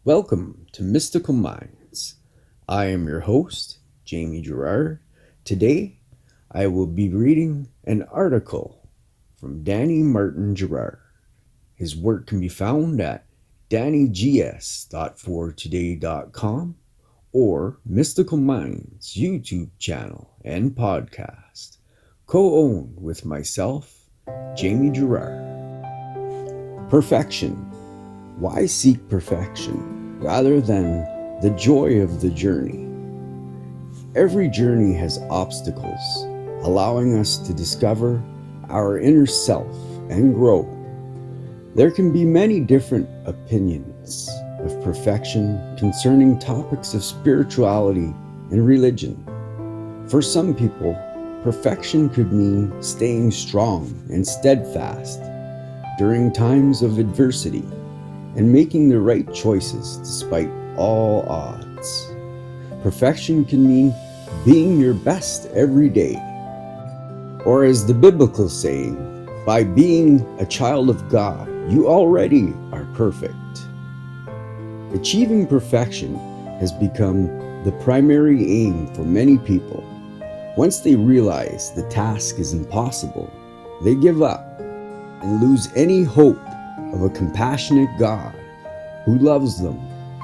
Welcome to Mystical Minds. I am your host, Jamie Gerard. Today, I will be reading an article from Danny Martin Gerard. His work can be found at dannygs.fortoday.com or Mystical Minds YouTube channel and podcast, co-owned with myself, Jamie Gerard. Perfection. Why seek perfection rather than the joy of the journey? Every journey has obstacles, allowing us to discover our inner self and grow. There can be many different opinions of perfection concerning topics of spirituality and religion. For some people, perfection could mean staying strong and steadfast during times of adversity and making the right choices despite all odds. Perfection can mean being your best every day. Or as the biblical saying, by being a child of God, you already are perfect. Achieving perfection has become the primary aim for many people. Once they realize the task is impossible, they give up and lose any hope of a compassionate God who loves them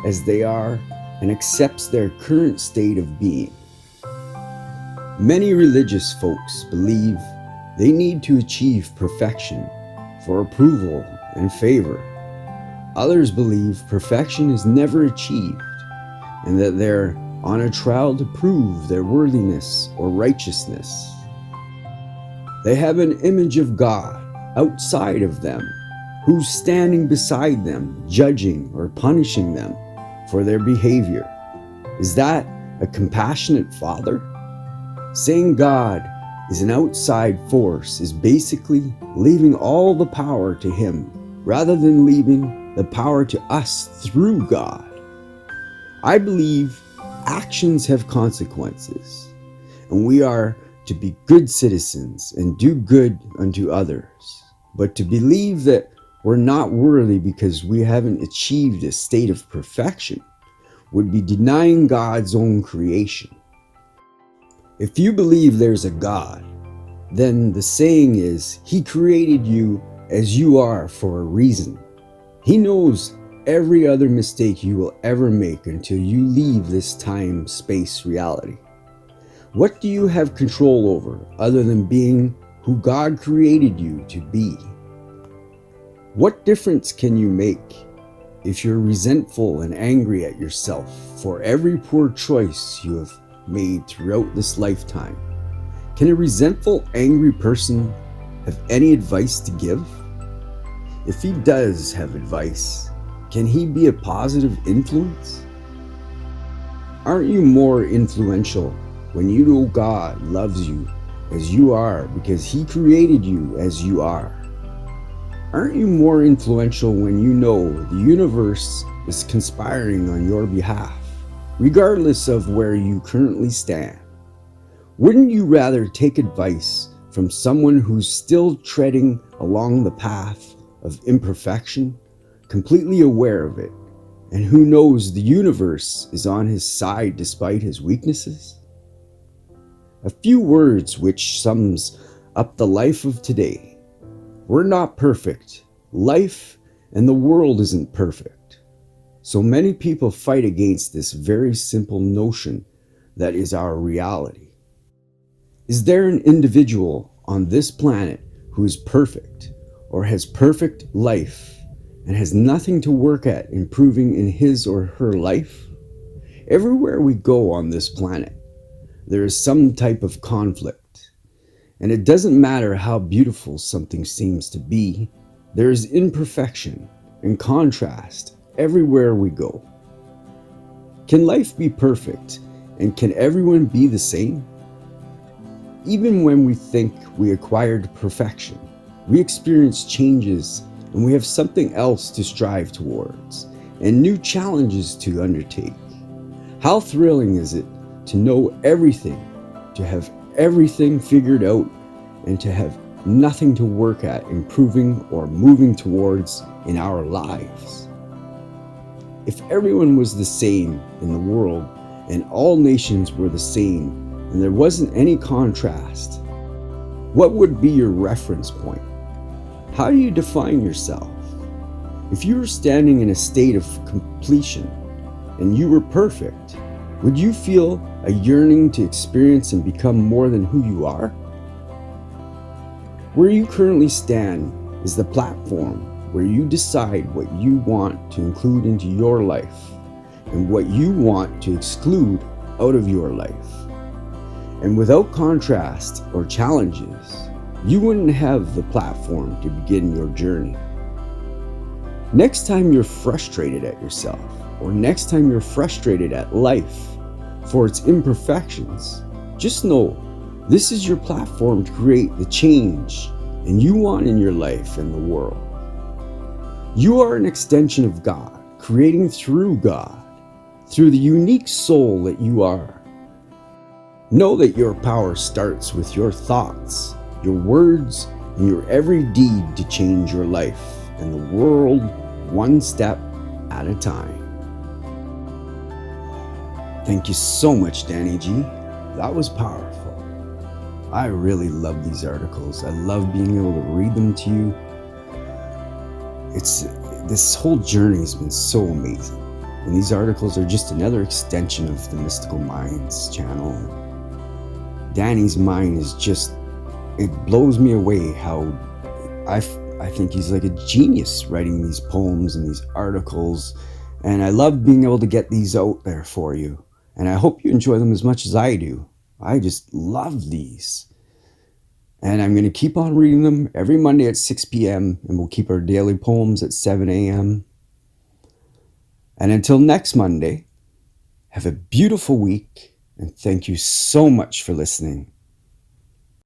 as they are and accepts their current state of being. Many religious folks believe they need to achieve perfection for approval and favor. Others believe perfection is never achieved and that they're on a trial to prove their worthiness or righteousness. They have an image of God outside of them, who's standing beside them, judging or punishing them for their behavior. Is that a compassionate father? Saying God is an outside force is basically leaving all the power to Him rather than leaving the power to us through God. I believe actions have consequences, and we are to be good citizens and do good unto others. But to believe that we're not worthy because we haven't achieved a state of perfection would be denying God's own creation. If you believe there's a God, then the saying is, He created you as you are for a reason. He knows every other mistake you will ever make until you leave this time-space reality. What do you have control over other than being who God created you to be? What difference can you make if you're resentful and angry at yourself for every poor choice you have made throughout this lifetime? Can a resentful, angry person have any advice to give? If he does have advice, can he be a positive influence? Aren't you more influential when you know God loves you as you are because He created you as you are? Aren't you more influential when you know the universe is conspiring on your behalf, regardless of where you currently stand? Wouldn't you rather take advice from someone who's still treading along the path of imperfection, completely aware of it, and who knows the universe is on his side despite his weaknesses? A few words which sums up the life of today. We're not perfect. Life and the world isn't perfect. So many people fight against this very simple notion that is our reality. Is there an individual on this planet who is perfect or has perfect life and has nothing to work at improving in his or her life? Everywhere we go on this planet, there is some type of conflict. And it doesn't matter how beautiful something seems to be, there is imperfection and contrast everywhere we go. Can life be perfect, and can everyone be the same? Even when we think we acquired perfection, we experience changes and we have something else to strive towards and new challenges to undertake. How thrilling is it to know everything, to have everything figured out, and to have nothing to work at improving or moving towards in our lives? If everyone was the same in the world and all nations were the same and there wasn't any contrast, what would be your reference point? How do you define yourself? If you were standing in a state of completion and you were perfect, would you feel a yearning to experience and become more than who you are? Where you currently stand is the platform where you decide what you want to include into your life and what you want to exclude out of your life. And without contrast or challenges, you wouldn't have the platform to begin your journey. Next time you're frustrated at yourself, or next time you're frustrated at life for its imperfections, just know this is your platform to create the change and you want in your life and the world. You are an extension of God, creating through God, through the unique soul that you are. Know that your power starts with your thoughts, your words, and your every deed to change your life and the world one step at a time. Thank you so much, Danny G. That was powerful. I really love these articles. I love being able to read them to you. This whole journey has been so amazing. And these articles are just another extension of the Mystical Minds channel. Danny's mind is just, it blows me away how I think he's like a genius writing these poems and these articles. And I love being able to get these out there for you. And I hope you enjoy them as much as I do. I just love these. And I'm going to keep on reading them every Monday at 6 p.m. And we'll keep our daily poems at 7 a.m. And until next Monday, have a beautiful week. And thank you so much for listening.